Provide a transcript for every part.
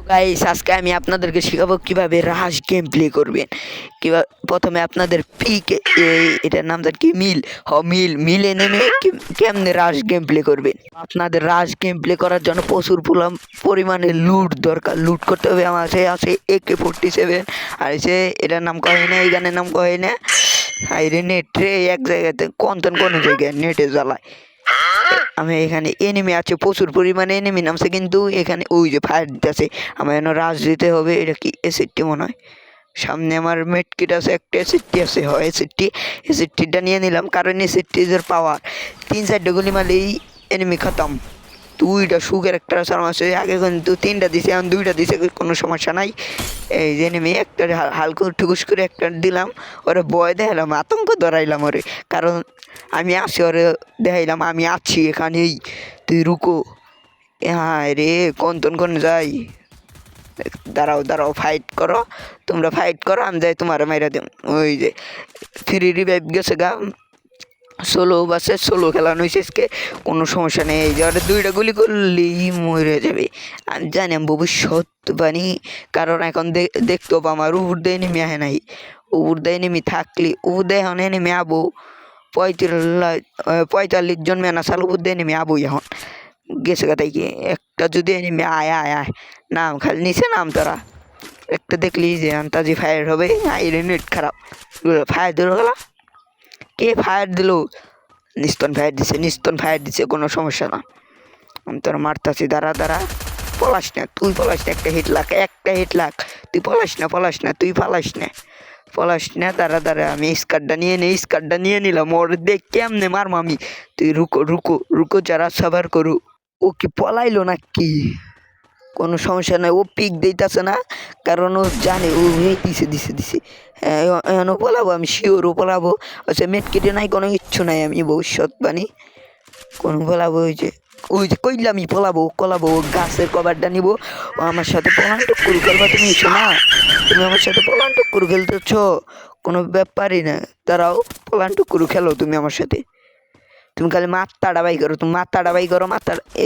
Guys আজকে আমি আপনাদেরকে শেখাবো কিভাবে রাশ গেম প্লে করবেন। কিভাবে প্রথমে আপনাদের এটার নাম কি মিলে নেমে কেমনে রাশ গেম প্লে করবেন। আপনাদের রাশ গেম প্লে করার জন্য প্রচুর পরিমাণে লুট দরকার। লুট করতে হবে। আমার আছে AK-47 আর এটার নাম কয় না, এই গানের নাম কয় না। আরে নেটে এক জায়গাতে কোনো জায়গায় নেটে জ্বালায়। আমি এখানে এনিমি আছে, প্রচুর পরিমাণে এনিমি নামছে, কিন্তু এখানে ওই যে ফায়ার দিতেছে। আমার যেন রাশ দিতে হবে। এটা কি এসিডটি মনে হয়। সামনে আমার মেটকিট আছে, একটা এসিডটি আছে। হয় এসিডটিটা নিয়ে নিলাম, কারণ এসিডটির পাওয়ার 3-4 গুলি মারলেই এনিমি খতম। দুইটা সুখের একটা আছে, আগে কিন্তু 3টা দিছে, এখন 2টা দিছে, কোনো সমস্যা নাই। এই যে এনিমি একটা হালকা ঠুকুস করে একটা দিলাম, ওরে ভয় দেখালাম, আতঙ্ক ধরাইলাম ওরে, কারণ আমি আছি। ওরে দেখাইলাম আমি আছি এখানেই, তুই রুকো। হ্যাঁ রে, কোন যাই। দাঁড়াও ফাইট করো, তোমরা ফাইট করো, আমি যাই তোমার মাইরা দিম। ওই যে 3 রিভাইভ গেছে গা। 16 খেলানো হয়েছে, কোনো সমস্যা নেই। এই যে 2টা গুলি করলেই মরে যাবে। আমি জানি আমি ভবিষ্যৎবাণী, কারণ এখন দেখতো আমার উপর দিয়ে নেমে আহে নাই। উপর দিয়ে নেমে থাকলে উপর দিয়ে এখন নেমে আবো 45 জন মেনা সাল উপর দিয়ে নেমে আবো। এখন গেছে কথাই কি একটা যদি নেমে আয় নাম খালি নিচে নাম তোরা একটা দেখলি যে আন্তাজি ফায়ার হবে। আইরে নেট খারাপ, ফায়ার দিল গেলা। কে ফায়ার দিল? নিস্তন ফায়ার দিছে, কোনো সমস্যা না। আমি তোর মারতাছি, দাঁড়া পলাস না, তুই পলাস না। একটা হিট লাখ, তুই পলাস না, তুই পলাস না। দাঁড়া আমি স্কার্টটা নিয়ে নিলাম। ওর দেখ কেমনে মারম আমি। তুই রুকো যারা সাবার করু। ও কি পলাইলো না কি? কোনো সমস্যা নাই, ও পিক দিতেছে না, কারণ ও জানে ও দিছে। এখন পলাবো, আমি শিওর ও পলাবো। আচ্ছা মেট কেটে নাই, কোনো ইচ্ছু নাই আমি ভবিষ্যৎবাণী কোনো পলাবো। ওই যে কইলামই পলাবো। গাছের কভারটা নিব। ও আমার সাথে পলান টুকুর খেলবা। তুমি এসো না, তুমি আমার সাথে পলান টুকুর খেলতেছ, কোনো ব্যাপারই না। তারাও পলান টুকুর খেলো তুমি আমার সাথে। তুমি খালি মাথাটা বাই করো।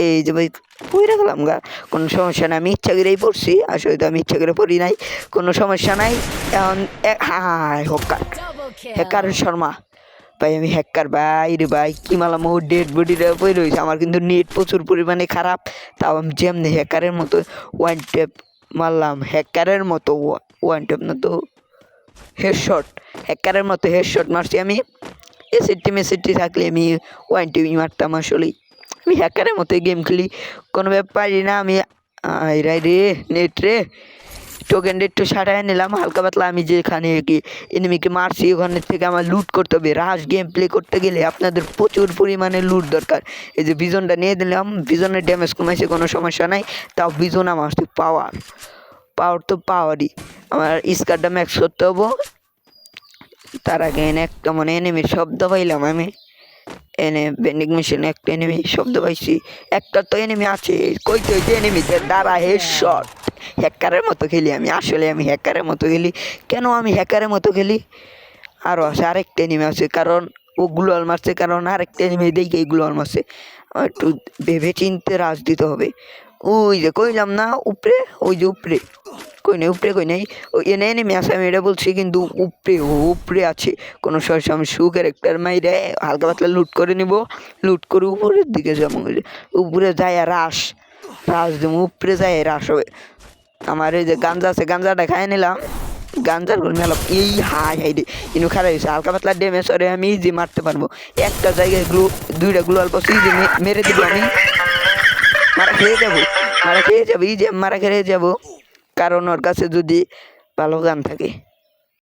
এই যে ভাই পড়ে গেলাম গা, কোনো সমস্যা নাই। আমি ইচ্ছা করেই পড়ছি, আসলে তো আমি ইচ্ছা করে পড়ি নাই, কোনো সমস্যা নাই। এখন হ্যাকার শর্মা ভাই, আমি হ্যাকার ভাই রে ভাই। কি মালাম ও ডেড বডিটা পড়ে রয়েছে। আমার কিন্তু নেট প্রচুর পরিমাণে খারাপ, তাও আমি যেমনি হ্যাকারের মতো ওয়ান ট্যাপ মারলাম। হ্যাকারের মতো ওয়ান ট্যাপ না তো হেডশট, হ্যাকারের মতো হেডশট মারছি আমি। এসিডটি থাকলে আমি ওয়ান টিভি মারতাম। আসলে আমি হ্যাকারের মতো গেম খেলি, কোনো ব্যাপারই না। আমি রে নেট রে টোকেন একটু সাটাই নিলাম হালকা পাতলা। আমি যেখানে কি এনিমিকে মারছি ওখানে থেকে আমার লুট করতে হবে। রাশ গেম প্লে করতে গেলে আপনাদের প্রচুর পরিমাণে লুট দরকার। এই যে ভিজনটা নিয়ে দিলাম, ভিজনের ড্যামেজ কমাইছে, কোনো সমস্যা নাই। তাও ভিজন আমার পাওয়ার তো পাওয়ারই। আমার স্কারটা ম্যাক্স করতে হবো। তার আগে একটা এনিমির শব্দ পাইলাম আমি। বেন্ডিং মেশিনে একটা এনিমি শব্দ পাইছি। একটা তো এনিমি আছে, কইতে হইতে এনিমিতে দাঁড়া হেডশট। হ্যাকারের মতো খেলি আমি, আসলে আমি হ্যাকারের মতো খেলি। কেন আমি হ্যাকারের মতো খেলি? আরও আছে, আরেকটা এনিমি আছে, কারণ ও গ্লোয়াল মারছে, কারণ আরেকটা এনিমি দেখে গ্লোয়াল মারছে। একটু ভেবে চিনতে রাজ দিতে হবে। ওই যে কইলাম না উপরে, ওই যে উপরে কই নাই ওই এনিমি আছে, আমি এটা বলছি, কিন্তু উপরে আছে। কোনো সমস্যা, আমি সুখের একটা মাইরে হালকা পাতলা লুট করে নিব। লুট করে উপরের দিকে যাবো, উপরে যায় রাশ দেবো, উপরে যায় রাশ হবে। আমার এই যে গাঞ্জা আছে, গাঞ্জাটা খাই নিলাম। গাঞ্জার গোল মেলাম। এই হাই রে ইনু খারাপ হয়েছে, হালকা পাতলা ড্যামেজ ওরে আমি ইজি মারতে পারবো। একটা জায়গায় 2টা গ্লু অল্প ইজি মেরে দিব আমি। মারা খেয়ে যাবো, কারণ ওর কাছে যদি ভালো গান থাকে।